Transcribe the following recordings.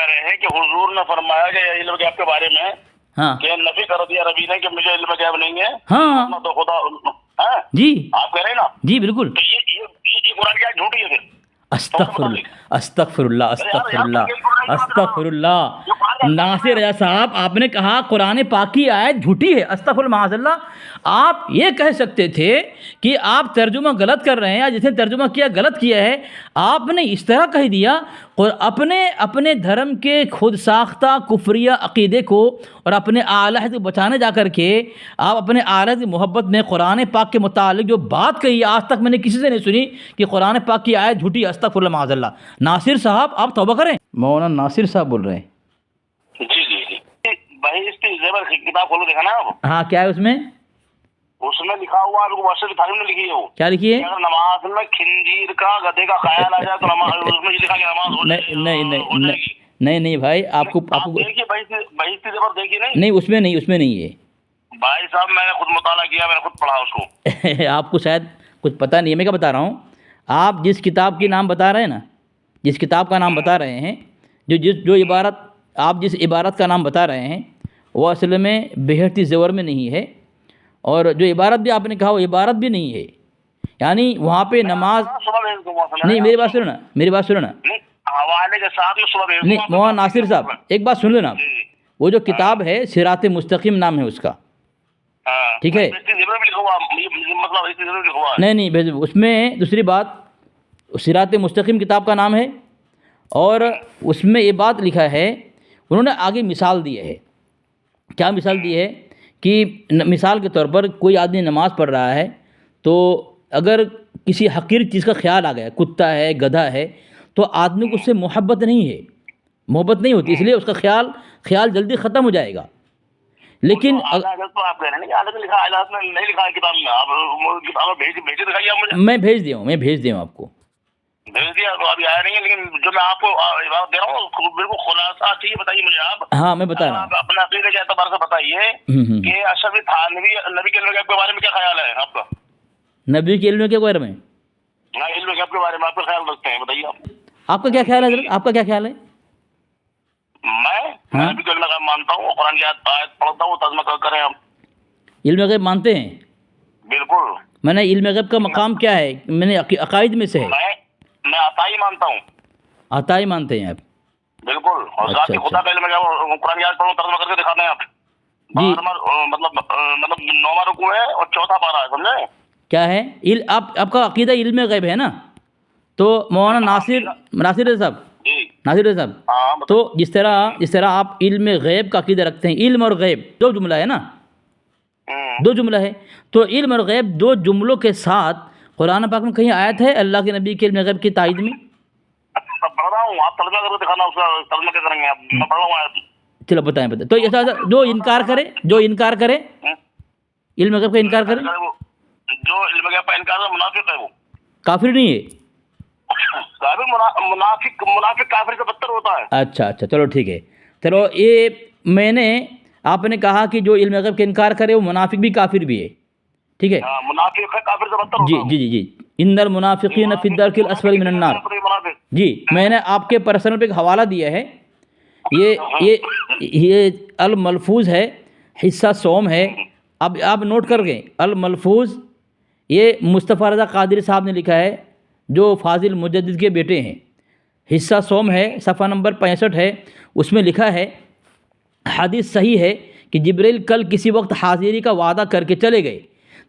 رہے ہیں کہ حضور نے فرمایا کہ علم غیب کے بارے میں ہاں کہ نفی کر دیا ربی نے کہ مجھے علم غیب نہیں ہے، ہاں تو خدا ہے جی آپ کہہ رہے ہیں نا، جی بالکل. تو یہ قرآن کی آیت جھوٹی ہے پھر. استغفر اللہ استغفر اللہ استغفر اللہ استغفر اللہ. ناصر رضا صاحب آپ نے کہا قرآن پاک کی آیت جھوٹی ہے. استغفر اللہ معاذ اللہ. آپ یہ کہہ سکتے تھے کہ آپ ترجمہ غلط کر رہے ہیں یا جس نے ترجمہ کیا غلط کیا ہے. آپ نے اس طرح کہہ دیا اپنے دھرم کے خود ساختہ کفریہ عقیدے کو اور اپنے اعلیٰ حضرت کو بچانے جا کر کے آپ اپنے اعلیٰ حضرت محبت میں قرآن پاک کے متعلق جو بات کہی آج تک میں نے کسی سے نہیں سنی کہ قرآن پاک کی آیت جھوٹی. استغفر اللہ معاذ اللہ. ناصر صاحب آپ توبہ کریں. مولانا ناصر صاحب بول رہے ہیں. جی جی جی بھائی اس کی زیور کتاب کھولو دیکھا نا آپ، ہاں کیا ہے اس میں لکھا ہوا ہے، واسطے تعلیم نے لکھی ہے وہ کیا لکھی ہے؟ اگر نماز میں خنزیر کا گدھے کا خیال آ جائے تو نماز اس میں یہ لکھا کہ نماز ہو جائے نہیں نہیں ہو نہیں جائے گی. نہیں نہیں بھائی آپ کو دیکھیے بھائی اس کی زبر دیکھیے نہیں نہیں اس میں نہیں ہے. بھائی صاحب میں نے خود مطالعہ کیا، میں نے خود پڑھا اس کو. آپ کو شاید کچھ پتہ نہیں ہے. میں کیا بتا رہا ہوں، آپ جس کتاب کی نام بتا رہے ہیں نا، جس کتاب کا نام بتا رہے ہیں، جو عبارت آپ جس عبارت کا نام بتا رہے ہیں وہ اصل میں بہشتی زیور میں نہیں ہے، اور جو عبارت بھی آپ نے کہا وہ عبارت بھی نہیں ہے. یعنی وہاں پہ نماز نہیں. میری بات سنو نا حوالے کے ساتھ میں صبح بھیج دوں نہیں. مولانا ناصر صاحب ایک بات سن لینا. وہ جو کتاب ہے صراط مستقیم نام ہے اس کا، ٹھیک ہے؟ نہیں بھیج. اس میں دوسری بات صراط مستقیم کتاب کا نام ہے، اور اس میں یہ بات لکھا ہے، انہوں نے آگے مثال دی ہے. کیا مثال دی ہے کہ مثال کے طور پر کوئی آدمی نماز پڑھ رہا ہے تو اگر کسی حقیر چیز کا خیال آ گیا، کتا ہے گدھا ہے، تو آدمی کو اس سے محبت نہیں ہوتی، اس لیے اس کا خیال جلدی ختم ہو جائے گا. لیکن میں بھیج دیا ہوں آپ کو. بھیج دیا تو ابھی آیا نہیں ہے، لیکن جو میں آپ کو عبارت دے رہا ہوں بالکل خلاصہ چاہیے. بتائیے مجھے آپ. ہاں میں بتا رہا ہوں. اپنے عقیدے کے اعتبار سے بتائیے کہ اشرف تھانوی نبی کے علم غیب کے بارے میں کیا خیال ہے آپ کا؟ نبی کے علم کے بارے میں علم غیب کے بارے میں آپ کا خیال رکھتے ہیں، بتائیے آپ کا کیا خیال ہے حضرت؟ آپ کا کیا خیال ہے؟ میں نبی کے علم غیب مانتا ہوں، قرآن کی آیت پڑھتا ہوں، ترجمہ کریں ہم. علم غیب مانتے ہیں؟ بالکل. میں نے علم غیب کا مقام کیا ہے؟ میں نے عقائد میں سے ہے. میں عطائی مانتا ہوں. عطائی مانتے ہیں آپ؟ بالکل. اور ذات خدا کا علم غیب قرآن کی آیت پڑھو، ترجمہ کر کے دکھاتے ہیں آپ. جی مطلب 9واں رکوع ہے اور 4تھا پارہ ہے، سمجھے؟ کیا ہے آپ کا عقیدہ علم غیب ہے نا؟ تو مولانا ناصر صاحب تو جس طرح آپ علم غیب کا عقیدہ رکھتے ہیں، علم اور غیب دو جملہ ہے نا، دو جملہ ہے. تو علم اور غیب دو جملوں کے ساتھ قرآن پاک میں کہیں آیت ہے اللہ کے نبی کے علم غیب کی تائید میں؟ پڑھ رہا ہوں، آپ ترجمہ کر کے دکھانا، اس کا ترجمہ کیا کریں گے آپ؟ میں پڑھ رہا ہوں. چلو بتائیں. تو ایسا جو انکار کرے علم غیب کا انکار کرے، جو علم غیب کا انکار ہے منافق ہے، وہ کافر نہیں ہے. منافق کافر سے بدتر ہوتا ہے. اچھا چلو ٹھیک ہے. چلو یہ آپ نے کہا کہ جو علم غیب کا انکار کرے وہ منافق بھی کافر بھی ہے، ٹھیک ہے؟ منافق ہے، کافر سے بدتر ہوتا ہے. جی ان المنافقین فی الدرک الاسفل من النار. جی میں نے آپ کے پرسنل پہ ایک حوالہ دیا ہے. یہ الملفوظ ہے، حصہ سوم ہے. اب آپ نوٹ کر گئے الملفوظ. یہ مصطفیٰ رضا قادری صاحب نے لکھا ہے جو فاضل مجدد کے بیٹے ہیں. حصہ سوم ہے، صفحہ نمبر 65 ہے. اس میں لکھا ہے حدیث صحیح ہے کہ جبریل کل کسی وقت حاضری کا وعدہ کر کے چلے گئے.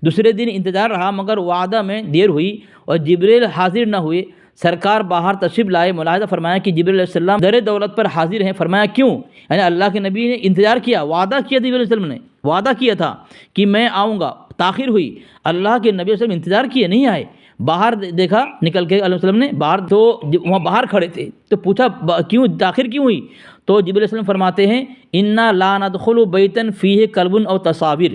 دوسرے دن انتظار رہا مگر وعدہ میں دیر ہوئی اور جبریل حاضر نہ ہوئے. سرکار باہر تشریف لائے، ملاحظہ فرمایا کہ جبریل علیہ السلام در دولت پر حاضر ہیں. فرمایا کیوں؟ یعنی اللہ کے نبی نے انتظار کیا، وعدہ کیا جبریل علیہ السلام نے، وعدہ کیا تھا کہ میں آؤں گا، تاخیر ہوئی. اللہ کے نبی علیہ السلام انتظار کیے، نہیں آئے. باہر دیکھا نکل کے علیہ السلام نے باہر، تو وہاں باہر کھڑے تھے تو پوچھا کیوں تاخیر کیوں ہوئی؟ تو جبریل علیہ السلام فرماتے ہیں انا لا ندخل بیتا فیہ کلب او تصاویر.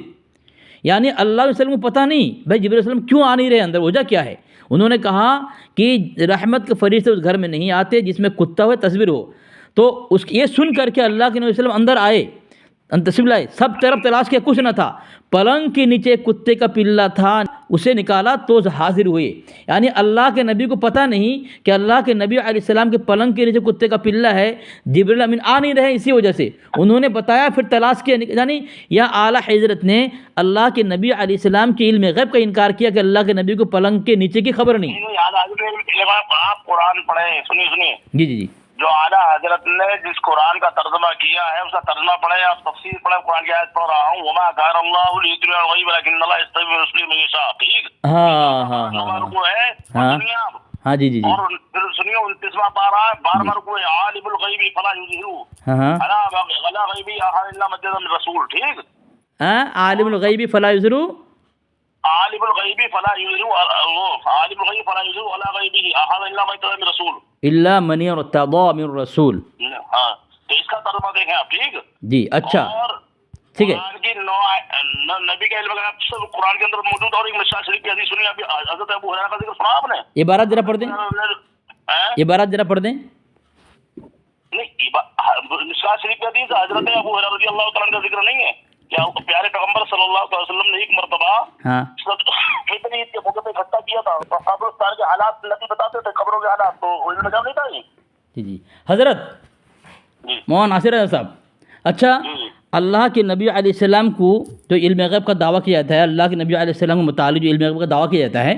یعنی اللہ علیہ وسلم کو پتہ نہیں بھائی جبریل علیہ السلام کیوں آ نہیں رہے اندر، وجہ کیا ہے. انہوں نے کہا کہ رحمت کے فرشتے اس گھر میں نہیں آتے جس میں کتا ہو تصویر ہو. تو یہ سن کر کے اللہ کے نبی صلی اللہ علیہ وسلم اندر آئے، تشریف لائے. سب طرف تلاش کیا، کچھ نہ تھا. پلنگ کے نیچے کتے کا پلہ تھا، اسے نکالا تو حاضر ہوئے. یعنی اللہ کے نبی کو پتہ نہیں کہ اللہ کے نبی علیہ السلام کے پلنگ کے نیچے کتے کا پلہ ہے. جبریل امین آ نہیں رہے، اسی وجہ سے انہوں نے بتایا، پھر تلاش کیا. یعنی یا اعلیٰ حضرت نے اللہ کے نبی علیہ السلام کے علم غیب کا انکار کیا کہ اللہ کے نبی کو پلنگ کے نیچے کی خبر نہیں. آپ قرآن پڑھیں، سنیے. جی جی جی جو اعلیٰ حضرت نے جس قرآن کا ترجمہ کیا ہے اس کا ترجمہ پڑھیں، آپ تفسیر پڑھیں. قرآن کی آیت پڑھ رہا ہوں، وما كان الله ليطلع الغيب ولكن الله يستجيب من رسله من يشاء. ٹھیک، ہاں رکوع ہے. سنیے آپ، ہاں جی جی جی اور پھر سنیے 29واں پارہ ہے، 12واں رکوع ہے. عالم الغیب فلا یظہر علی غیبہ احد الا من ارسل رسول. ٹھیک، عالم الغیب فلا یظہر، عالم الغیب فلا یظہر، عالم الغیب فلا یظہر علی غیبہ احد الا من ارسل رسول الا من ارتضى من رسول. ہاں، تو اس کا ترجمہ دیکھیں آپ. ٹھیک جی اچھا اور ٹھیک ہے. قرآن کی نبی کا علم سب قرآن کے اندر موجود. اور ایک مشکوٰۃ شریف کی حدیث سنی، ابھی حضرت ابو ہریرہ کا ذکر سنا آپ نے. عبارت ذرا پڑھ دیں، عبارت ذرا پڑھ دیں. نہیں، مشکوٰۃ شریف کی حدیث حضرت ابو ہریرہ رضی اللہ تعالیٰ عنہ کا ذکر نہیں ہے کیا؟ پیارے پیغمبر صلی اللہ علیہ وسلم نے ایک مرتبہ ہاں فطر عید کے موقع پہ اکٹھا کیا تھا، تو قبرستان کے حالات نبی بتاتے تھے، قبروں کے حالات. تو علم غیب نہیں تھا یہ. جی جی حضرت جی مولانا ناصر احمد صاحب، اچھا جی اللہ کے نبی علیہ السلام کو جو علم غیب کا دعویٰ کیا جاتا ہے، اللہ کے نبی علیہ السلام کے متعلق جو علم غیب کا دعویٰ کیا جاتا ہے،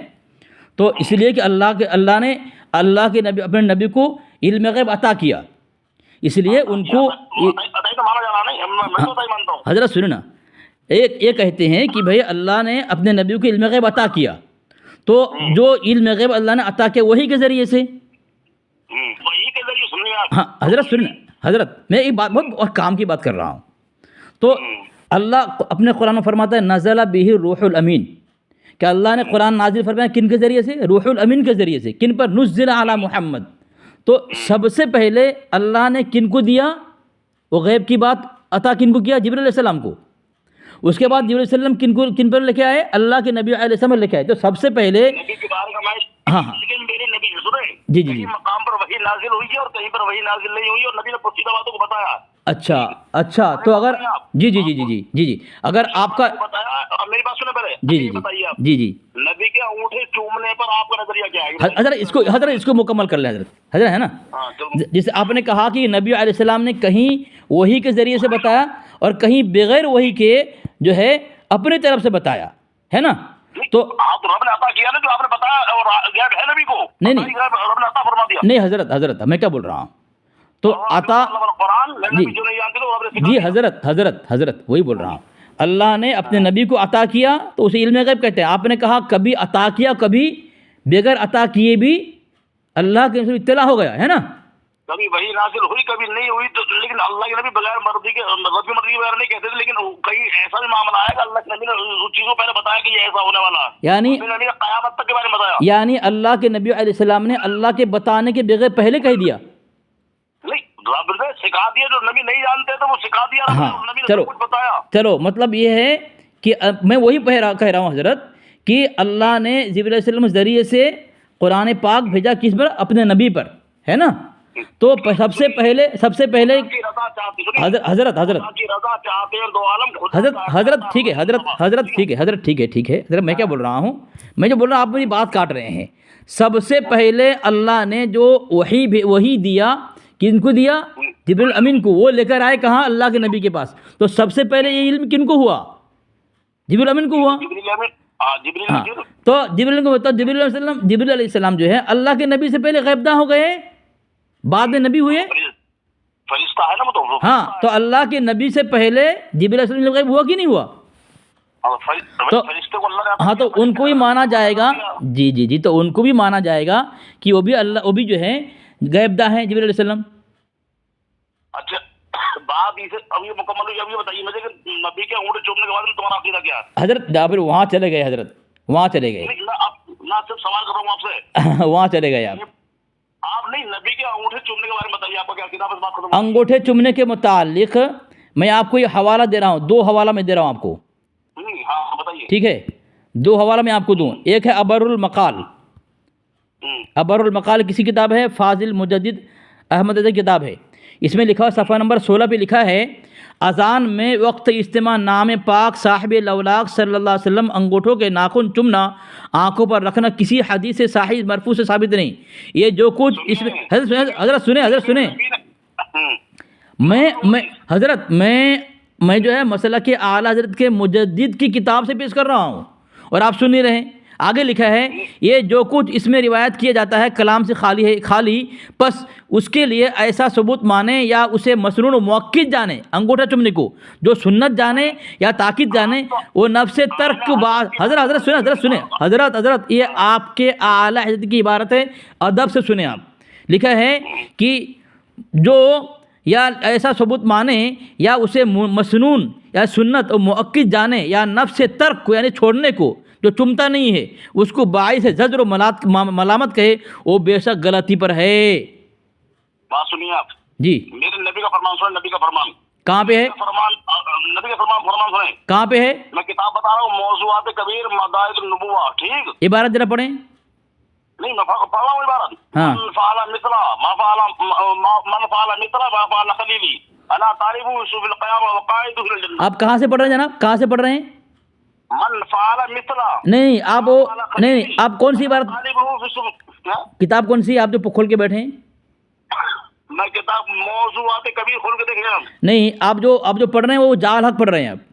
تو اس لیے کہ اللہ نے اللہ کے نبی اپنے نبی کو علم غیب عطا کیا، اس لیے ان کو حضرت سنیں نا، ایک یہ کہتے ہیں کہ بھئی اللہ نے اپنے نبی کو علم غیب عطا کیا، تو جو علم غیب اللہ نے عطا کیا وہی کے ذریعے سے. ہاں حضرت سنیں، حضرت میں ایک بات بہت کام کی بات کر رہا ہوں. تو اللہ اپنے قرآن میں فرماتا ہے نزل بہ روح الامین، کہ اللہ نے قرآن نازل فرمایا کن کے ذریعے سے؟ روح الامین کے ذریعے سے. کن پر؟ نزل علی محمد. تو سب سے پہلے اللہ نے کن کو دیا وہ غیب کی بات عطا؟ کن کو کیا؟ جبریل علیہ السلام کو. اس کے بعد جبریل علیہ السلام کن پر لے کے آئے؟ اللہ کے نبی علیہ السلام لے کے آئے. تو سب سے پہلے ہاں ہاں جی جی جی مقام پر وحی نازل ہوئی ہے اور کہیں پر وحی نازل نہیں ہوئی، اور نبی نے پوشیدہ باتوں کو بتایا. اچھا اچھا، تو اگر جی جی جی جی جی جی جی اگر آپ کا بتایا، میری بات سنیں پہلے. جی جی بتائیے آپ، جی جی نبی کے انگوٹھے چومنے پر آپ کا نظریہ کیا ہے؟ حضرت اس کو مکمل کر لیں. حضرت ہے نا، جیسے آپ نے کہا کہ نبی علیہ السلام نے کہیں وحی کے ذریعے سے بتایا اور کہیں بغیر وحی کے جو ہے اپنے طرف سے بتایا، ہے نا. تو آپ رب نے عطا کیا نا جو آپ نے بتایا، اور غیب ہے نبی کو نہیں رب نے عطا فرما دیا. نہیں حضرت میں کیا بول رہا ہوں، تو عطا جی حضرت وہی بول رہا ہوں. اللہ نے اپنے نبی کو عطا کیا تو اسے علم غیب کہتے ہیں. آپ نے کہا کبھی عطا کیا، کبھی بغیر عطا کیے بھی اللہ کے اطلاع ہو گیا، ہے نا. کبھی وہی نازل ہوئی، کبھی نہیں ہوئی، تو لیکن اللہ کے نبی بغیر مرضی کے رب کی مرضی کے بغیر نہیں کہتے تھے. لیکن کہیں ایسا بھی معاملہ آیا کہ اللہ کے نبی نے اس چیز کو پہلے بتایا کہ یہ ایسا ہونے والا ہے، یعنی نبی نے قیامت تک کے بارے میں بتایا. یعنی اللہ کے نبی علیہ السلام نے اللہ کے بتانے کے بغیر پہلے کہہ دیا. نہیں، رب نے سکھا دیا، جو نبی نہیں جانتے تو وہ سکھا دیا. ہاں نبی نے سب کچھ بتایا. چلو مطلب یہ ہے کہ میں وہی کہہ رہا ہوں حضرت کہ اللہ نے جبریل علیہ السلام کے ذریعے سے قرآن پاک بھیجا کس پر؟ اپنے نبی پر، ہے نا. تو سب سے پہلے حضرت ٹھیک ہے میں کیا بول رہا ہوں، میں جو بول رہا ہوں آپ میری بات کاٹ رہے ہیں. سب سے پہلے اللہ نے جو وحی دیا کن کو دیا؟ جبریل امین کو. وہ لے کر آئے کہاں؟ اللہ کے نبی کے پاس. تو سب سے پہلے یہ علم کن کو ہوا؟ جبریل امین کو ہوا. ہاں تو جبریل علیہ السلام جو ہے اللہ کے نبی سے پہلے غیب داں ہو گئے، بعد میں نبی ہوئے. فرشتہ ہے نا وہ تو. ہاں تو اللہ کے نبی سے پہلے جبریل علیہ السلام غیب ہوا کہ نہیں ہوا؟ تو ہاں تو ان کو بھی مانا جائے گا. جی تو ان کو بھی مانا جائے گا کہ وہ بھی جو ہے غیب داں ہیں جبریل علیہ السلام. اچھا بات اسے اب یہ مکمل ہوئی. اب یہ بتائیے مجھے کہ نبی کے انگوٹھے چومنے کے بعد تمہارا عقیدہ کیا ہے؟ حضرت پھر وہاں چلے گئے. حضرت وہاں چلے گئے. میں صرف سوال کر رہا ہوں آپ سے. وہاں چلے گئے آپ نہیں، نبی کے انگوٹھے چومنے کے بارے میں بتائیے. آپ کا کیا عقیدہ؟ بس بات ختم. انگوٹھے چومنے کے متعلق میں آپ کو یہ حوالہ دے رہا ہوں، 2 حوالہ میں دے رہا ہوں آپ کو. ہاں بتائیے. ٹھیک ہے، 2 حوالہ میں آپ کو دوں. ایک ہے ابر المقال. ابر المقال کسی کتاب ہے، فاضل مجدد احمد کی کتاب ہے. اس میں لکھا صفحہ نمبر 16 پہ لکھا ہے اذان میں وقت اجتماع نام پاک صاحب لولاق صلی اللہ علیہ وسلم انگوٹھوں کے ناخن چمنا آنکھوں پر رکھنا کسی حدیث صحیح مرفوع سے ثابت نہیں. یہ جو کچھ اس میں حضرت سنیں میں جو ہے مسئلہ کے اعلیٰ حضرت کے مجدد کی کتاب سے پیش کر رہا ہوں اور آپ سن نہیں رہے ہیں. آگے لکھا ہے یہ جو کچھ اس میں روایت کیا جاتا ہے کلام سے خالی پس اس کے لیے ایسا ثبوت مانے یا اسے مسنون و مؤکد جانے انگوٹھا چومنے کو جو سنت جانے یا تاکید جانے وہ نفس ترک بعد. حضرت یہ آپ کے اعلیٰ حضرت کی عبارت ہے, ادب سے سنیں آپ. لکھا ہے کہ جو یا ایسا ثبوت مانے یا اسے مسنون یا سنت و مؤکد جانے یا نفس ترک کو یعنی چھوڑنے کو جو چمتا نہیں ہے اس کو باعث زجر و ملامت کہے وہ بے شک غلطی پر ہے. بات سنیے آپ جی. میرے نبی کا فرمان سنیں. نبی کا فرمان کہاں پہ ہے؟ نبی کا فرمان سنیں. کہاں پہ ہے؟ میں کتاب بتا رہا ہوں موضوعات کبیر مدائق النبوہ. ٹھیک عبارت ذرا پڑھیں. نہیں میں پڑھ رہا ہوں عبارت. ہاں. من فعل مثلا ما فعل خلیلی انا طالب فی القیامہ وقائد فی الجنہ. آپ کہاں سے پڑھ رہے ہیں جناب؟ کہاں سے پڑھ رہے ہیں؟ من فعل مثلا نہیں آپ کون سی عبارت کتاب کون سی آپ جو کھول کے بیٹھے ہیں؟ میں کتاب موضوعات کبیر کھول کے دیکھ رہا ہوں. نہیں آپ جو پڑھ رہے ہیں وہ جعل حق پڑھ رہے ہیں آپ.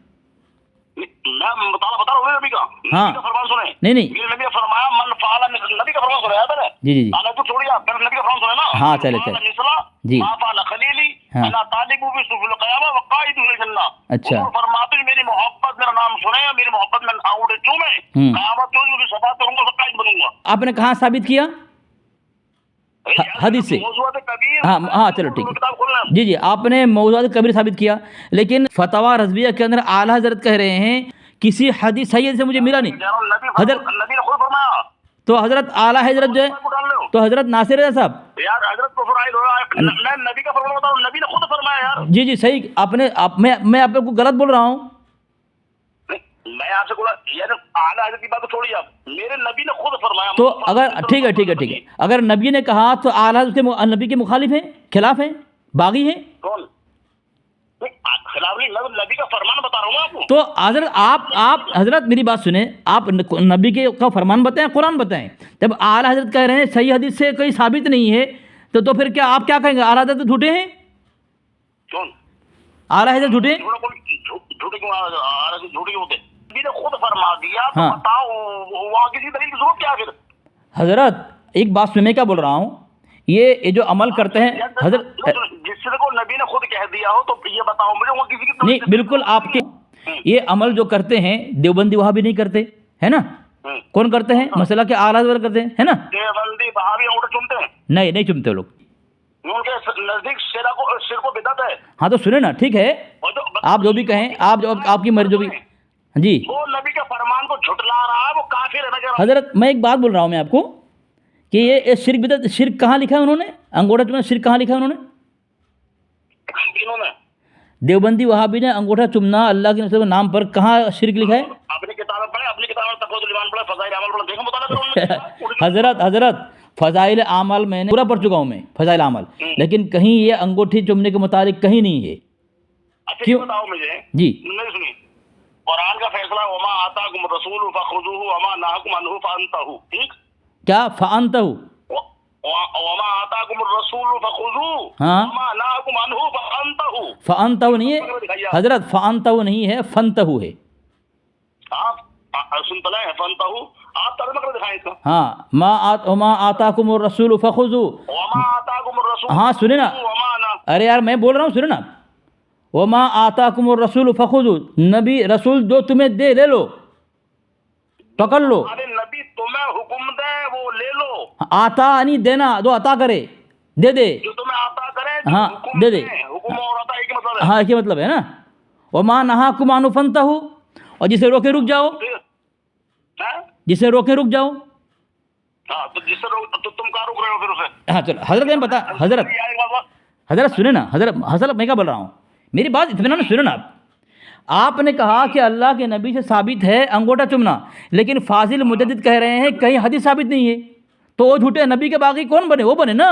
میں بتا رہا ہوں نبی کا. ہاں. نبی کا فرمان سنیں. نہیں میرے نبی نے فرمایا من فعل نبی کا فرمان سنا ہے. جی انا تو چھوڑیے آپ نبی کا فرمان سنا نا. ہاں چلے مثلا جی. ما فعل خلیلی انا طالب فی القیامہ وقائد فی الجنہ. اچھا. فرماتے ہیں میری محبت میرا نام سنیں, میری محبت میں انگوٹھے چومیں, قیامت میں بھی صفات کروں گا وقائد بنوں گا. آپ نے کہاں ثابت کیا؟ حدیث سے. ہاں چلو ٹھیک ہے. جی آپ نے موضوعات کبیر ثابت کیا, لیکن فتاوی رضویہ کے اندر اعلیٰ حضرت کہہ رہے ہیں کسی حدیث صحیح سے مجھے ملا نہیں. حضرت نبی نے خود فرمایا. تو حضرت اعلیٰ حضرت جو ہے تو حضرت ناصر رضا صاحب یار حضرت کو فرائض ہو رہا ہے. میں نبی کا فرمان بتا رہا ہوں, نبی نے خود فرمایا یار. جی صحیح. میں آپ کو غلط بول رہا ہوں. میں آپ سے بولا یار اعلیٰ حضرت کی بات چھوڑیے آپ, میرے نبی نے خود فرمایا. تو اگر ٹھیک ہے اگر نبی نے کہا تو اعلیٰ حضرت کے نبی کے مخالف ہیں, خلاف ہیں, باغی ہیں. کون خلاف نہیں, نبی کا فرمان بتا رہا ہوں آپ کو. تو حضرت حضرت میری بات سنیں, آپ نبی کے کا فرمان بتائیں, قرآن بتائیں. جب اعلیٰ حضرت کہہ رہے ہیں صحیح حدیث سے کوئی ثابت نہیں ہے تو پھر کیا آپ کیا کہیں گے؟ اعلیٰ حضرت جھوٹے ہیں؟ کون اعلیٰ حضرت جھوٹے؟ جھوٹے کیوں ہوتے؟ نبی نے خود فرما دیا تو بتاؤ وہاں کسی دلیل کی ضرورت کیا پھر؟ حضرت ایک بات سنیں, میں کیا بول رہا ہوں, یہ جو عمل کرتے ہیں حضرت جس کو نبی نے خود کہہ دیا ہو تو یہ بتاؤ مجھے وہ کسی کی نہیں. بالکل آپ کے یہ عمل جو کرتے ہیں دیوبندی وہاں بھی نہیں کرتے ہے نا. کون کرتے ہیں؟ مسئلہ کے اعلیٰ حضرت کرتے ہیں ہے نا. دیوبندی وہاں بھی انگوٹھے چومتے ہیں؟ نہیں چومتے لوگ. ان کے نزدیک شرک کو بدعت ہے. ہاں تو سنیں نا, ٹھیک ہے آپ جو بھی کہیں, آپ کی مرضی جو بھی. جی وہ نبی کے فرمان کو جھٹلا رہا ہے, وہ کافر ہے. حضرت میں ایک بات بول رہا ہوں میں آپ کو کہ یہ شرک بدعت, شرک کہاں لکھا ہے انہوں نے؟ انگوٹھا چومنا شرک کہاں لکھا ہے انہوں نے؟ دیوبندی وہابی نے انگوٹھا چومنا اللہ کے نام پر کہاں شرک لکھا ہے؟ اپنی کتابیں پڑھیں, اپنی کتابیں تقویۃ الایمان پڑھیں, فضائل اعمال پڑھیں, دیکھو مطالعہ کرو. حضرت فضائل اعمال میں نے پورا پڑھ چکا ہوں میں, فضائل اعمال, لیکن کہیں یہ انگوٹھی چومنے کے متعلق کہیں نہیں ہے. کیوں بتاؤ مجھے جی. نہیں سنی قرآن کا فیصلہ وما آتاکم الرسول فخذوہ وما نہاکم عنہ فانتہوا. ٹھیک کیا فانتہوا؟ وما آتاکم الرسول فخذوہ وما نہاکم عنہ فانتہوا. فانتہوا نہیں ہے حضرت, فانتہوا نہیں ہے, فانتہوا ہے. آپ سنتے ہیں فانتہوا, آپ ترجمہ کر دکھائیں اس کا. ہاں وما آتاکم الرسول فخذوہ. وما آتاکم الرسول. ہاں سنیں نا, ارے یار میں بول رہا ہوں سنیں نا. وما آتاکم الرسول فخذوہ, نبی رسول جو تمہیں دے لے لو, پکڑ لو. ارے نبی تمہیں حکم دے وہ لے لو. آتا نہیں دینا, جو عطا کرے دے دے, جو تمہیں عطا کرے ہاں دے دے. حکم اور عطا ایک مطلب ہے. ہاں ایک ہی مطلب ہے نا. وما نہاکم عنہ فانتہوا, اور جسے روکے رک جاؤ, جسے روکے رک جاؤ. ہاں تو جس سے تو تم کہاں رک رہے ہو پھر اسے؟ ہاں چلو حضرت میں بتا, حضرت سنیں نا, حضرت میں کیا بول رہا ہوں, میری بات اطمینان سنیں نا. آپ نے کہا کہ اللہ کے نبی سے ثابت ہے انگوٹھا چومنا, لیکن فاضل مجدد کہہ رہے ہیں کہیں حدیث ثابت نہیں ہے, تو وہ جھوٹے نبی کے باغی کون بنے؟ وہ بنے نا.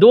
2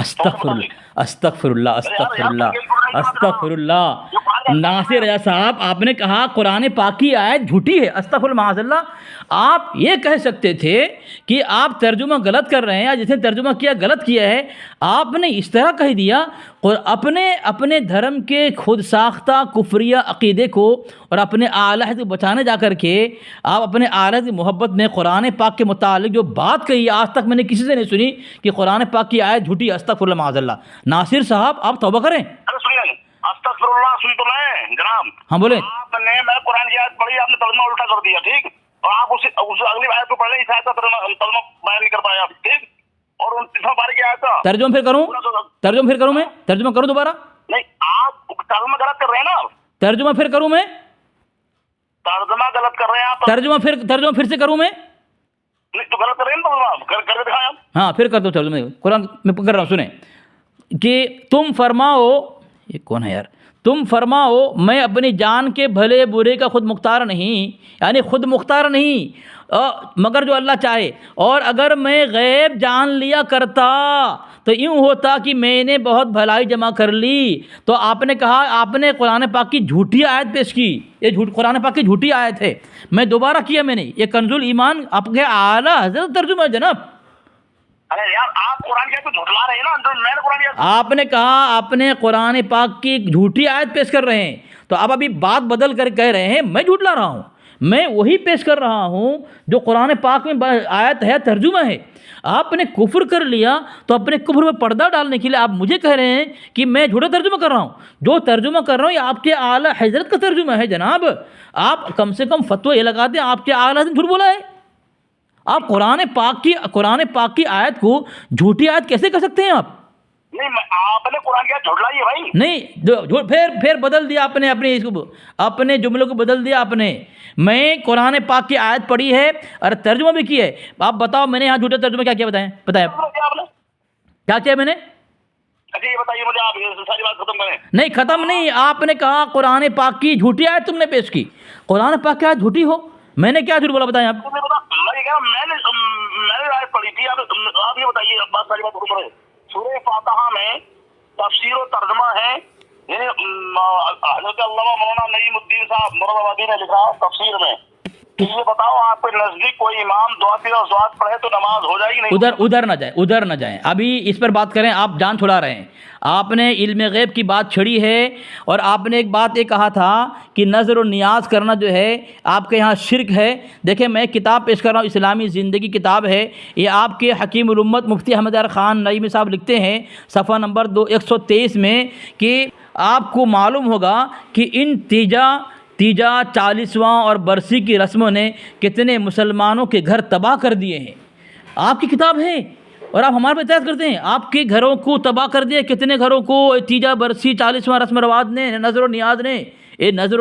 استغفر اللہ ناصر رضا صاحب، آپ نے کہا قرآن پاک کی آیت جھوٹی ہے، استغفر معاذ اللہ۔ آپ یہ کہہ سکتے تھے کہ آپ ترجمہ غلط کر رہے ہیں، یا جس نے ترجمہ کیا غلط کیا ہے، آپ نے اس طرح کہہ دیا اور اپنے دھرم کے خود ساختہ کفریہ عقیدے کو اور اپنے اعلیٰ حضرت کو بچانے جا کر کے آپ اپنے اعلیٰ حضرت محبت میں قرآن پاک کے متعلق جو بات کہی ہے، آج تک میں نے کسی سے نہیں سنی کہ قرآن پاک کی آیت جھوٹی ہے، استغفر اللہ معاذ اللہ۔ ناصر صاحب آپ توبہ کریں۔ استغفر اللہ، سن تو میں جناب، ہاں بولے۔ آپ نے، میں قرآن کی آیت پڑھی، آپ نے ترجمہ الٹا کر دیا، ٹھیک، اور آپ اس اگلی آیت کو پڑھ لیں، اس آیت کا ترجمہ بیان نہیں کر پائے آپ، ٹھیک، اور 29واں پارے کی آیت کا ترجمہ پھر کروں میں ترجمہ کروں دوبارہ؟ نہیں، آپ ترجمہ غلط کر رہے ہیں نا، ترجمہ پھر کروں میں؟ ترجمہ غلط کر رہے ہیں آپ، ترجمہ پھر سے کروں میں؟ نہیں تو غلط کر رہے ہیں نا، ترجمہ کر کے دکھائیں آپ۔ ہاں پھر کر دو ترجمہ، قرآن میں کر رہا ہوں، سنیں کہ تم فرماؤ، یہ کون ہے یار، تم فرماؤ میں اپنی جان کے بھلے برے کا خود مختار نہیں، یعنی خود مختار نہیں مگر جو اللہ چاہے، اور اگر میں غیب جان لیا کرتا تو یوں ہوتا کہ میں نے بہت بھلائی جمع کر لی۔ تو آپ نے کہا، آپ نے قرآن پاک کی جھوٹی آیت پیش کی، یہ قرآن پاک کی جھوٹی آیت ہے، میں دوبارہ کیا میں نے، یہ کنز الایمان آپ کے اعلیٰ حضرت ترجمہ ہے جناب۔ ارے یار آپ قرآن کی آیت کو جھٹلا رہے ہیں نا، میں نے قرآن کی آیت، آپ نے کہا آپ نے قرآن پاک کی جھوٹی آیت پیش کر رہے ہیں، تو آپ ابھی بات بدل کر کہہ رہے ہیں میں جھٹلا رہا ہوں، میں وہی پیش کر رہا ہوں جو قرآن پاک میں آیت ہے، ترجمہ ہے۔ آپ نے کفر کر لیا تو اپنے کفر میں پردہ ڈالنے کے لیے آپ مجھے کہہ رہے ہیں کہ میں جھوٹا ترجمہ کر رہا ہوں۔ جو ترجمہ کر رہا ہوں یہ آپ کے اعلیٰ حضرت کا ترجمہ ہے جناب، آپ کم سے کم فتویٰ یہ لگا دیں آپ کے اعلیٰ حضرت نے جھوٹ بولا ہے۔ آپ قرآن پاک کی آیت کو جھوٹی آیت کیسے کر سکتے ہیں آپ؟ نہیں، آپ نے قرآن کی آیت جھٹلائی ہے بھائی۔ نہیں، پھر بدل دیا آپ نے اپنے جملوں کو بدل دیا آپ نے۔ میں قرآن پاک کی آیت پڑھی ہے اور ترجمہ بھی کی ہے، آپ بتاؤ میں نے یہاں جھوٹا ترجمہ کیا بتائیں کیا کیا میں نے؟ اچھا یہ بتائیے مجھے، آپ ساری بات ختم کریں۔ نہیں ختم نہیں، آپ نے کہا قرآن پاک کی جھوٹی آیت تم نے پیش کی، قرآن پاک کی آیت جھوٹی ہو، میں نے کیا جھوٹ بولا بتائیں آپ؟ میں نے آیت پڑھی تھی، آپ یہ بتائیے، ساری بات ختم کریں۔ سورہ فاتحہ میں تفسیر و ترجمہ ہے، یعنی حضرت علامہ مولانا نعیم الدین صاحب مراد آبادی نے لکھا تفسیر میں، یہ بتاؤ آپ کے نزدیک کوئی امام دعا اور پڑھے تو نماز ہو جائے گی نہیں؟ ادھر نہ جائیں، ابھی اس پر بات کریں، آپ جان چھڑا رہے ہیں۔ آپ نے علم غیب کی بات چھڑی ہے، اور آپ نے ایک بات یہ کہا تھا کہ نظر و نیاز کرنا جو ہے آپ کے یہاں شرک ہے۔ دیکھیں میں کتاب پیش کر رہا ہوں، اسلامی زندگی کتاب ہے، یہ آپ کے حکیم الامت مفتی احمد یار خان نعیمی صاحب لکھتے ہیں صفحہ نمبر 123 میں کہ آپ کو معلوم ہوگا کہ ان تیجا 40واں اور برسی کی رسموں نے کتنے مسلمانوں کے گھر تباہ کر دیے ہیں۔ آپ کی کتاب ہے اور آپ ہمارے پہ اعتراض کرتے ہیں، آپ کے گھروں کو تباہ کر دیا، کتنے گھروں کو تیجا برسی 40واں رسم و رواج نے، نظر و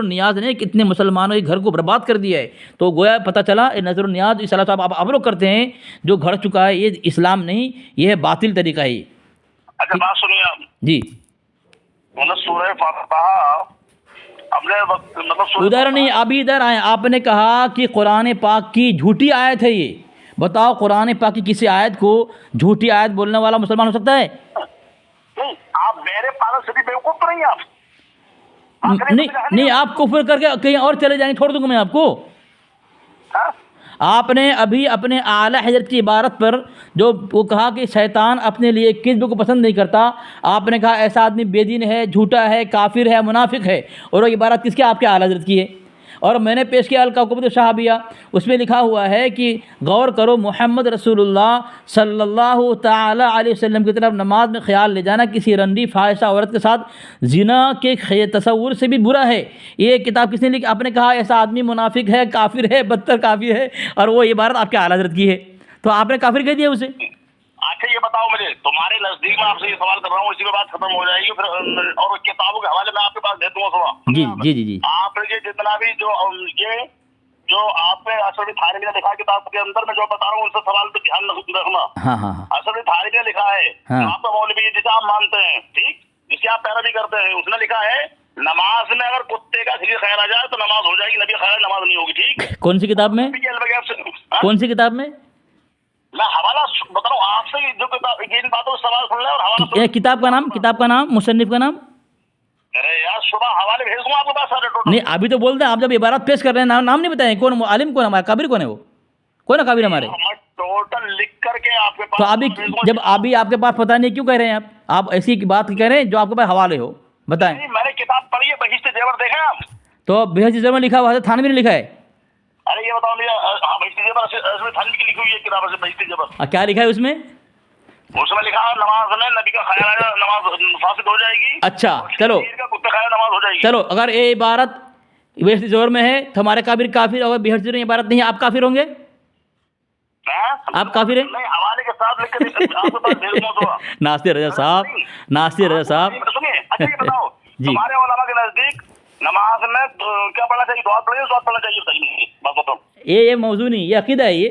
نیاز نے کتنے مسلمانوں کے گھر کو برباد کر دیا ہے۔ تو گویا پتہ چلا یہ نظر و نیاز اس اللہ صاحب آپ لوگ کرتے ہیں جو گھر چکا ہے، یہ اسلام نہیں، یہ ہے باطل طریقہ ہے۔ اچھا بات سنیے آپ جی، سورہ فاتحہ اپنے وقت ادھر نہیں، ابھی ادھر آئیں۔ آپ نے کہا کہ قرآن پاک کی جھوٹی آیت ہے، یہ بتاؤ قرآن پاک کی کسی آیت کو جھوٹی آیت بولنے والا مسلمان ہو سکتا ہے؟ نہیں، آپ میرے پاگل سے بھی بیوقوف تو نہیں آپ؟ نہیں، آپ کفر کر کے کہیں اور چلے جائیں، چھوڑ دوں گا میں آپ کو۔ آپ نے ابھی اپنے اعلیٰ حضرت کی عبارت پر جو وہ کہا کہ شیطان اپنے لیے کذب کو پسند نہیں کرتا، آپ نے کہا ایسا آدمی بے دین ہے، جھوٹا ہے، کافر ہے، منافق ہے، اور وہ عبارت کس کے؟ آپ کے اعلیٰ حضرت کی ہے۔ اور میں نے پیش کیا الکوکب الشہابیہ، اس میں لکھا ہوا ہے کہ غور کرو، محمد رسول اللہ صلی اللہ تعالی علیہ وسلم کی طرف نماز میں خیال لے جانا کسی رنڈی فاحشہ عورت کے ساتھ زنا کے تصور سے بھی برا ہے۔ یہ کتاب کس نے لکھی؟ آپ نے کہا ایسا آدمی منافق ہے، کافر ہے، بدتر کافر ہے، اور وہ عبارت آپ کے اعلیٰ حضرت کی ہے، تو آپ نے کافر کہہ دیا اسے۔ اچھا یہ بتاؤ مجھے، تمہارے نزدیک میں آپ سے یہ سوال کر رہا ہوں، اسی پہ بات ختم ہو جائے گی، پھر اور کتابوں کے حوالے میں آپ کے پاس دے دوں گا سوال۔ جی آپ نے جتنا بھی جو آپ نے اشرف تھانوی نے لکھا کتاب کے اندر میں جو بتا رہا ہوں ان سے سوال پہ دھیان رکھنا۔ اشرف تھانوی نے لکھا ہے، آپ کا مولوی جسے آپ مانتے ہیں، ٹھیک، جس کی آپ پیروی کرتے ہیں، اس نے لکھا ہے نماز میں اگر کتے کا خیر آ جائے تو نماز ہو جائے گی، نبی خیر نماز نہیں ہوگی، ٹھیک۔ کون سی کتاب میں؟ کون سی کتاب میں؟ میں حوالہ بتا رہا ہوں آپ سے، جو کتاب ان باتوں سے سوال سن لیں اور حوالہ سن یہ کتاب کا نام مصنف کا نام؟ ارے یار صبح حوالے بھیج دوں آپ کے پاس سارے ٹوٹل. نہیں ابھی تو بول دیں آپ، جب عبارت پیش کر رہے ہیں نام نہیں بتائیں، کون عالم کون ہے ہمارا، کابر کون ہے وہ، کون ہے کابر ہمارے؟ میں ٹوٹل لکھ کر کے آپ کے پاس تو ابھی جب ابھی آپ کے پاس پتہ نہیں کیوں کہہ رہے ہیں آپ ایسی بات کہہ رہے ہیں جو آپ کے پاس حوالے ہو، بتائیں. میں نے کتاب پڑھی ہے بہشت زیور، دیکھیں آپ. تو بہشت زیور میں لکھا ہوا ہے، تھانوی نے لکھا ہے. ارے یہ بتاؤ مجھے، ہاں بہشت زیور اس میں تھانوی کی لکھی ہوئی ہے کتاب سے بہشت زیور. کیا لکھا ہے اس میں؟ اس میں لکھا ہے نماز میں نبی کا خیال ہے، نماز فاسد ہو جائے گی. اچھا چلو شیر کا کتے خیال نماز ہو جائے گی. چلو، اگر یہ عبارت بہشت زیور میں ہے تو ہمارے کافر کافر، اگر بہشت زیور میں عبارت نہیں ہے آپ کافر ہوں گے؟ آپ کافر ہیں؟ نہیں، حوالے کے ساتھ لکھ کے آپ کے پاس بھیج دوں تو. ناصر رضا صاحب، ناصر رضا صاحب سنیے، اچھا یہ بتاؤ جی. تمہارے علماء کے نزدیک نماز میں کیا پڑھنا چاہیے؟ دعا پڑھنا چاہیے، صحیح بس بتاؤ. یہ موضوع نہیں، یہ عقیدہ ہے. یہ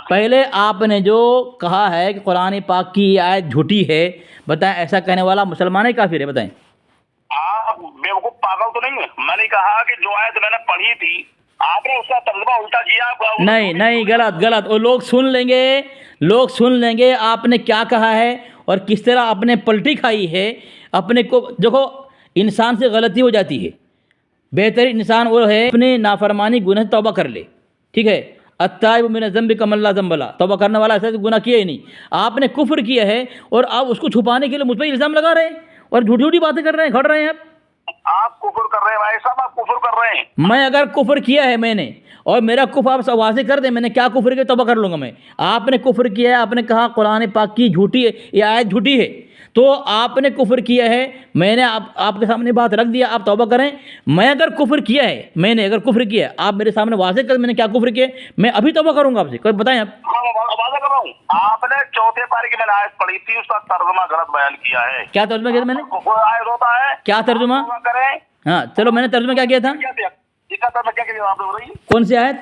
پہلے آپ نے جو کہا ہے کہ قرآن پاک کی یہ آیت جھوٹی ہے، بتائیں ایسا کہنے والا مسلمان ہے کافر ہے؟ بتائیں. آپ بیوقوف پاگل تو نہیں ہے؟ میں نے کہا کہ جو آیت میں نے پڑھی تھی آپ نے اس کا ترجمہ الٹا کیا. نہیں غلط. وہ لوگ سن لیں گے آپ نے کیا کہا ہے اور کس طرح آپ نے پلٹی کھائی ہے. اپنے کو دیکھو، انسان سے غلطی ہو جاتی ہے، بہترین انسان وہ ہے اپنے نافرمانی گناہ سے توبہ کر لے، ٹھیک ہے. التائب من الذنب کمن لا ذنب لہ، توبہ کرنے والا ایسا گناہ کیا ہی نہیں. آپ نے کفر کیا ہے اور آپ اس کو چھپانے کے لیے مجھ پہ الزام لگا رہے ہیں اور جھوٹی باتیں کر رہے ہیں، گھڑ رہے ہیں. آپ کفر کر رہے ہیں بھائی صاحب، آپ کفر کر رہے ہیں. میں اگر کفر کیا ہے میں نے، اور میرا کفر آپ واضح کر دیں میں نے کیا کفر کیا، توبہ کر لوں گا میں. آپ نے کفر کیا ہے، آپ نے کہا قرآن پاک کی جھوٹی ہے، یہ آیت جھوٹی ہے، تو آپ نے کفر کیا ہے. میں نے آپ کے سامنے بات رکھ دیا، آپ توبہ کریں. میں اگر کفر کیا ہے، میں نے اگر کفر کیا ہے، آپ میرے سامنے واضح کر میں نے کیا کفر کیا ہے، میں ابھی توبہ کروں گا آپ سے. کوئی بتائیں آپ. واضح کر رہا ہوں، آپ نے چوتھے پارے کی میں نے آیت پڑھی تھی، اس کا ترجمہ غلط بیان کیا ہے. کیا ترجمہ کیا میں نے؟ کفر آیت ہوتا ہے. کیا ترجمہ؟ کریں. ہاں چلو، میں نے ترجمہ کیا کیا تھا؟ اس کا ترجمہ کیا کیا آپ نے بتائیے. کون سی آیت؟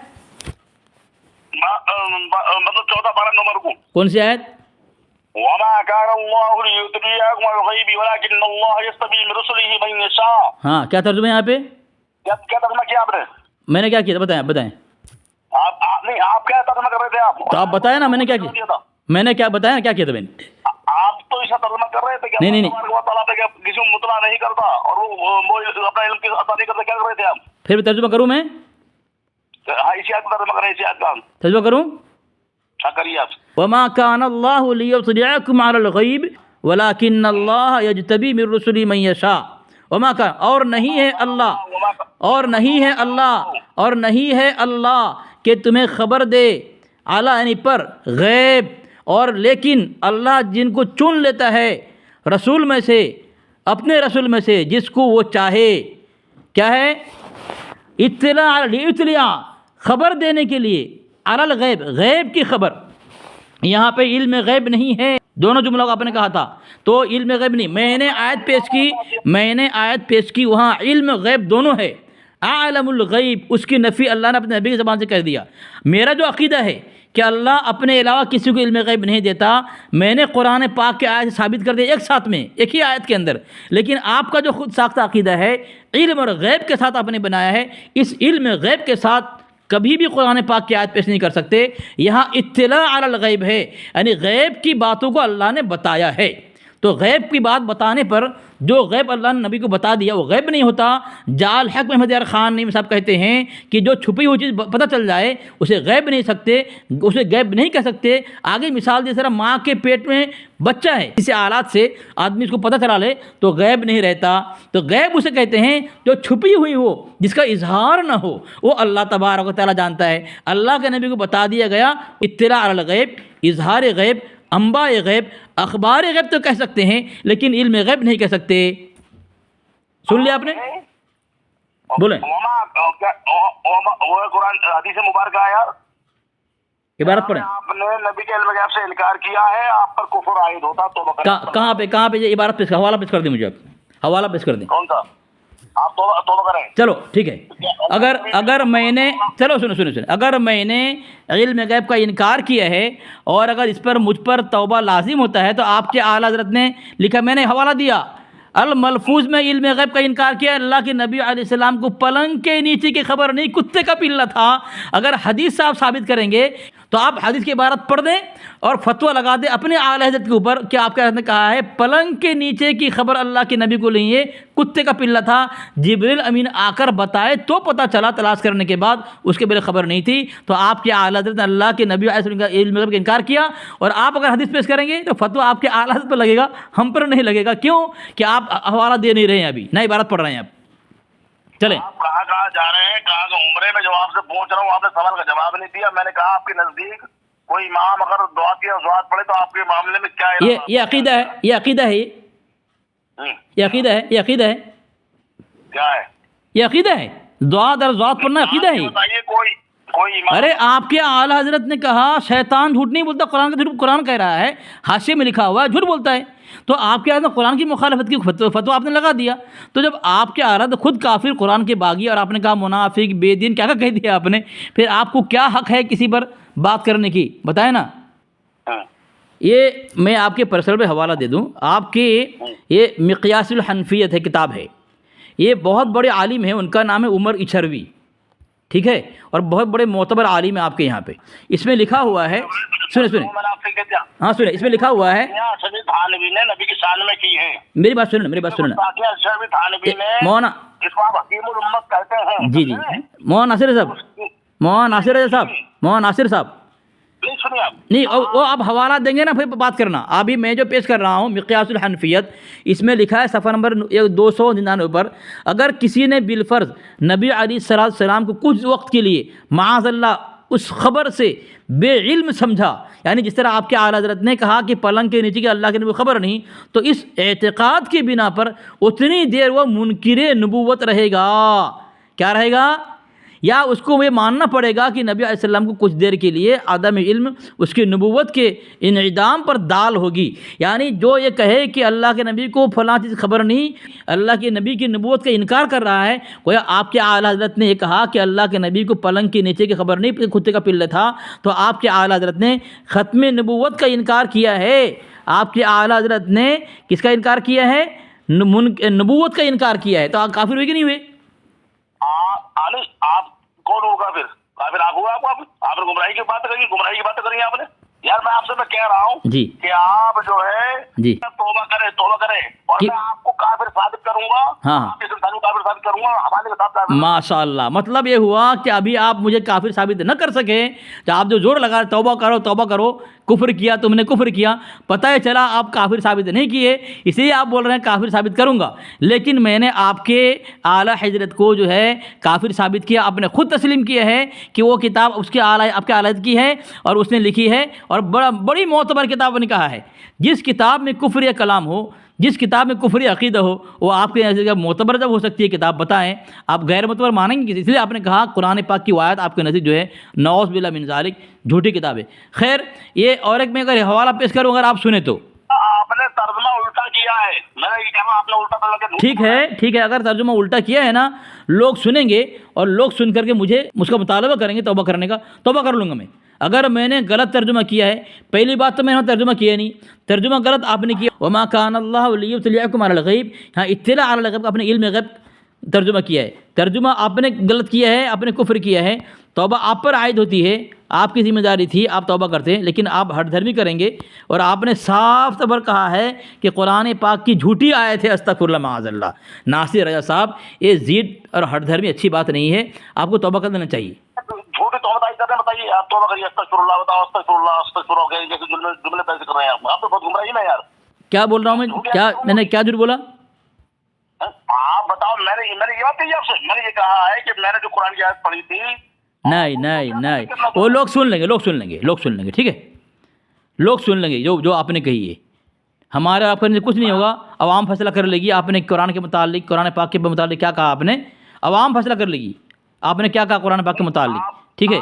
مطلب چوتھا پارہ نمبر کو. کون سی آیت؟ وما كان الله ليطلعكم على الغيب ولكن الله يصطفي من رسله من يشاء. ہاں کیا ترجمہ ہے یہاں پہ؟ کیا ترجمہ کیا آپ نے؟ میں نے کیا کیا تھا بتائیں. آپ کیا ترجمہ کر رہے تھے آپ؟ تو آپ بتائیں نا میں نے کیا کیا. میں نے کیا بتایا، کیا کیا تھا میں نے؟ آپ تو اس کا ترجمہ کر رہے تھے کہ نہیں اللہ تعالیٰ پہ کسی کو مطلع نہیں کرتا اور وہ اپنا علم کی عطا نہیں کرتا. کیا کر رہے تھے آپ؟ پھر ترجمہ کروں میں؟ ہاں اسی آیت کا ترجمہ کر رہے ہیں، اسی آیت کا ترجمہ کروں. کیا کریے آپ؟ وما كان الله ليطلعكم على الغيب ولكن الله يجتبي من رسله من يشاء. وما كان، اور نہیں ہے اللہ کہ تمہیں خبر دے اعلیٰ یعنی پر غیب، اور لیکن اللہ جن کو چن لیتا ہے رسول میں سے، اپنے رسول میں سے جس کو وہ چاہے. کیا ہے؟ اطلاع، خبر دینے کے لیے، علی الغیب، غیب کی خبر. یہاں پہ علم غیب نہیں ہے، دونوں جملوں کو آپ نے کہا تھا، تو علم غیب نہیں. میں نے آیت پیش کی وہاں علم غیب دونوں ہے. عالم الغیب اس کی نفی اللہ نے اپنے نبی کی زبان سے کہہ دیا. میرا جو عقیدہ ہے کہ اللہ اپنے علاوہ کسی کو علم غیب نہیں دیتا، میں نے قرآن پاک کے آیت سے ثابت کر دیا ایک ساتھ میں، ایک ہی آیت کے اندر. لیکن آپ کا جو خود ساختہ عقیدہ ہے علم اور غیب کے ساتھ آپ نے بنایا ہے، اس علم غیب کے ساتھ کبھی بھی قرآن پاک کی آیت پیش نہیں کر سکتے. یہاں اطلاع علی الغیب ہے، یعنی غیب کی باتوں کو اللہ نے بتایا ہے. تو غیب کی بات بتانے پر جو غیب اللہ نے نبی کو بتا دیا وہ غیب نہیں ہوتا. جال حق محمد یار خان نیم صاحب کہتے ہیں کہ جو چھپی ہوئی چیز پتہ چل جائے اسے غیب نہیں سکتے، اسے غیب نہیں کہہ سکتے. آگے مثال جس طرح ماں کے پیٹ میں بچہ ہے، اس آلات سے آدمی اس کو پتہ چلا لے تو غیب نہیں رہتا. تو غیب اسے کہتے ہیں جو چھپی ہوئی ہو، جس کا اظہار نہ ہو، وہ اللہ تبارک و تعالیٰ جانتا ہے. اللہ کے نبی کو بتا دیا گیا اطلاع علی الغیب، اظہار غیب، انباء غیب، اخبار غیب تو کہہ سکتے ہیں لیکن علم غیب نہیں کہہ سکتے. سن لیا آپ نے؟ بولیں. وہ قرآن حدیث مبارکہ ہے یار، عبارت پڑھیں. آپ نے نبی کے علم غیب سے انکار کیا ہے، آپ پر کفر عائد ہوتا. تو کہاں پہ یہ عبارت پیش کر، حوالہ پیش کر دیں مجھے، آپ حوالہ پیش کر دیں. کون سا؟ آپ توبہ کریں. چلو ٹھیک ہے. اگر میں نے سنیں اگر میں نے علم غیب کا انکار کیا ہے اور اگر اس پر مجھ پر توبہ لازم ہوتا ہے تو آپ کے اعلیٰ حضرت نے لکھا، میں نے حوالہ دیا، الملفوظ میں علم غیب کا انکار کیا. اللہ کے نبی علیہ السلام کو پلنگ کے نیچے کی خبر نہیں، کتے کا پلہ تھا. اگر حدیث صاحب ثابت کریں گے تو آپ حدیث کی عبارت پڑھ دیں اور فتویٰ لگا دیں اپنے اعلیٰ حضرت کے اوپر کہ آپ کے حضرت نے کہا ہے پلنگ کے نیچے کی خبر اللہ کے نبی کو نہیں ہے، کتے کا پلہ تھا، جبریل امین آ کر بتائے تو پتہ چلا، تلاش کرنے کے بعد اس کے پہلے خبر نہیں تھی۔ تو آپ کے اعلیٰ حضرت نے اللہ کے نبی علیہ السلام کا علم غیب کا انکار کیا، اور آپ اگر حدیث پیش کریں گے تو فتویٰ آپ کے اعلیٰ حضرت پر لگے گا، ہم پر نہیں لگے گا۔ کیوں کہ آپ حوالہ دے نہیں رہے ہیں، ابھی نہ عبارت پڑھ رہے ہیں آپ۔ چلیں آپ کہاں جا رہے ہیں؟ کہا کہ عمرے میں جب آپ سے پوچھ رہا ہوں آپ نے سوال کا جواب نہیں دیا۔ میں نے کہا آپ کے نزدیک کوئی امام اگر دعا کی وضاحت پڑے تو آپ کے معاملے میں کیا ہے؟ یہ عقیدہ ہے، یہ عقیدہ ہے، یہ عقیدہ ہے، یہ عقیدہ ہے، کیا ہے؟ یہ عقیدہ ہے، دعا در دعات پڑھنا عقیدہ ہے۔ بتائیے کوئی امام۔ ارے آپ کے اعلیٰ حضرت نے کہا شیطان جھوٹ نہیں بولتا، قرآن کا جھوٹ قرآن کہہ رہا ہے، حاشیے میں لکھا ہوا ہے جھوٹ بولتا ہے۔ تو آپ کے حضرت قرآن کی مخالفت کی فتویٰ آپ نے لگا دیا۔ تو جب آپ کے حضرت خود کافر قرآن کے باغی اور آپ نے کہا منافق بے دین کیا کہہ دیا آپ نے، پھر آپ کو کیا حق ہے کسی پر بات کرنے کی؟ بتائیں نا۔ یہ میں آپ کے پرسنل پہ حوالہ دے دوں، آپ کے یہ مقیاس الحنفیت ہے کتاب ہے، یہ بہت بڑے عالم ہیں، ان کا نام ہے عمر اچھروی، ٹھیک ہے، اور بہت بڑے معتبر عالم ہیں آپ کے یہاں پہ۔ اس میں لکھا ہوا ہے، سنیں ہاں سنیں، اس میں لکھا ہوا ہے، تھانوی نے نبی کی شان میں کی ہے۔ میری بات سنیں، میری بات سنیں مولانا، جس کو آپ حکیم الامت کہتے ہیں۔ جی مولانا ناصر صاحب، مولانا ناصر صاحب، مولانا ناصر صاحب، نہیں سنیے آپ، نہیں وہ آپ حوالہ دیں گے نا پھر بات کرنا۔ ابھی میں جو پیش کر رہا ہوں مقیاس الحنفیت، اس میں لکھا ہے صفحہ نمبر 299 پر، اگر کسی نے بالفرض نبی علیہ السلام کو کچھ وقت کے لیے معاذ اللہ اس خبر سے بے علم سمجھا، یعنی جس طرح آپ کے اعلیٰ حضرت نے کہا کہ پلنگ کے نیچے کی اللہ کے نبی کو خبر نہیں، تو اس اعتقاد کی بنا پر اتنی دیر وہ منکر نبوت رہے گا۔ کیا رہے گا؟ یا اس کو یہ ماننا پڑے گا کہ نبی علیہ السلام کو کچھ دیر کے لیے عدم علم اس کی نبوت کے انعدام پر دال ہوگی۔ یعنی جو یہ کہے کہ اللہ کے نبی کو فلاں چیز خبر نہیں، اللہ کے نبی کی نبوت کا انکار کر رہا ہے، گویا آپ کے اعلیٰ حضرت نے یہ کہا کہ اللہ کے نبی کو پلنگ کے نیچے کی خبر نہیں، کتے کا پلہ تھا، تو آپ کے اعلیٰ حضرت نے ختم نبوت کا انکار کیا ہے۔ آپ کے اعلیٰ حضرت نے کس کا انکار کیا ہے؟ نبوت کا انکار کیا ہے۔ تو آپ کافر ہوئے کہ نہیں ہوئے؟ آپ کون ہوگا پھر؟ کافر آپ ہوا؟ آپ نے گمراہی کی بات کری، گمراہی کی بات کری آپ نے۔ یار میں آپ سے کہہ رہا ہوں جی کہ آپ جو ہے جی توبہ کرے اور میں آپ کو کافر ثابت کروں گا۔ ہاں آپ اس انسان کو کافر ثابت کروں گا حوالے کے ساتھ۔ ماشاء اللہ، مطلب یہ ہوا کہ ابھی آپ مجھے کافر ثابت نہ کر سکے، تو آپ جو زور لگا توبہ کرو توبہ کرو، کفر کیا تم نے، کفر کیا، پتہ ہی چلا آپ کافر ثابت نہیں کیے، اس لیے آپ بول رہے ہیں کافر ثابت کروں گا۔ لیکن میں نے آپ کے اعلیٰ حضرت کو جو ہے کافر ثابت کیا، آپ نے خود تسلیم کیا ہے کہ وہ کتاب اس کے آپ کے اعلیٰ حضرت کی ہے اور اس نے لکھی ہے، اور بڑی معتبر کتاب نے کہا ہے۔ جس کتاب میں کفر یا کلام ہو، جس کتاب میں کفر عقیدہ ہو، وہ آپ کے نزدیک معتبر جب ہو سکتی ہے کتاب، بتائیں آپ غیر معتبر مانیں گے؟ اس لیے آپ نے کہا قرآن پاک کی آیت آپ کے نزدیک جو ہے نعوذ باللہ من ذالک جھوٹی کتاب ہے۔ خیر، یہ اور ایک میں اگر حوالہ پیش کروں اگر آپ سنیں تو آپ نے ترجمہ الٹا کیا ہے، میں نے یہ کہا آپ نے الٹا ترجمہ کیا۔ ٹھیک ہے، اگر ترجمہ الٹا کیا ہے نا، لوگ سنیں گے اور لوگ سن کر کے مجھے اس کا مطالبہ کریں گے توبہ کرنے کا، توبہ کر لوں گا میں۔ اگر میں نے غلط ترجمہ کیا ہے، پہلی بات تو میں نے ترجمہ کیا نہیں، ترجمہ غلط آپ نے کیا، وما کان اللہ لیطلعکم علی الغیب، ہاں اطلاع علی الغیب اپنے علم غیب ترجمہ کیا ہے، ترجمہ آپ نے غلط کیا ہے، آپ نے کفر کیا ہے، توبہ آپ پر عائد ہوتی ہے، آپ کی ذمہ داری تھی، آپ توبہ کرتے ہیں، لیکن آپ ہٹ دھرمی کریں گے، اور آپ نے صاف طور پر کہا ہے کہ قرآن پاک کی جھوٹی آیت ہے، استغفر اللہ معاذ اللہ۔ ناصر رضا صاحب، یہ ضد اور ہٹ دھرمی اچھی بات نہیں ہے، آپ کو توبہ کر دینا چاہیے۔ جھوٹی توبہ کرتے ہیں، بتائیے آپ توبہ کریے، استغفر اللہ بتاؤ، استغفر اللہ استغفر اللہ، جیسے جملے پیسے کر رہے ہیں آپ تو بہت گمراہی میں یار۔ کیا بول رہا ہوں میں نے کیا جھوٹ بولا؟ آپ بتاؤ، میں نے یہ بات کہی آپ سے، میں نے یہ کہا ہے کہ میں نے جو قرآن کی آیت پڑھی تھی۔ نہیں، وہ لوگ سن لیں گے، ٹھیک ہے، لوگ سن لیں گے جو آپ نے کہی ہے، ہمارے آپ کا کچھ نہیں ہوگا، عوام فیصلہ کر لے گی۔ آپ نے قرآن کے متعلق، قرآن پاک کے متعلق کیا کہا آپ نے، عوام فیصلہ کر لے گی، آپ نے کیا کہا قرآن پاک کے متعلق، ٹھیک ہے۔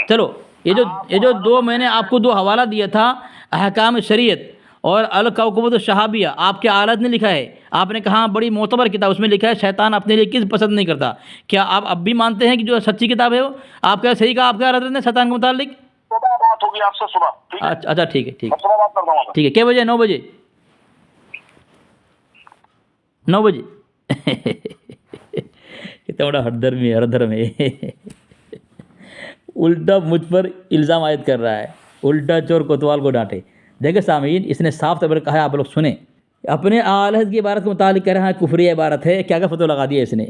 چلو، یہ جو دو میں نے آپ کو دو حوالہ دیا تھا، احکام شریعت اور الکوکبۃ الشہابیہ، آپ کے اعلیٰ نے لکھا ہے، آپ نے کہا بڑی معتبر کتاب، اس میں لکھا ہے شیطان اپنے لیے کس پسند نہیں کرتا۔ کیا آپ اب بھی مانتے ہیں کہ جو سچی کتاب ہے وہ آپ کا صحیح کہا آپ کے اعلیٰ نے شیطان کے متعلق؟ صبح بات ہوگی آپ سے، صبح۔ اچھا ٹھیک ہے، صبح بات کرتا ہوں۔ ٹھیک ہے، کیا بجے؟ 9 بجے 9 بجے کتنا بڑا ہر دھرم ہے، الٹا مجھ پر الزام عائد کر رہا ہے، الٹا چور کوتوال کو ڈانٹے۔ دیکھیں سامعین، اس نے صاف طور پر کہا ہے، آپ لوگ سنیں، اپنے اعلیٰ حضرت کی عبارت کے متعلق کہہ رہا ہے کفری عبارت ہے، کیا فتویٰ لگا دیا اس نے۔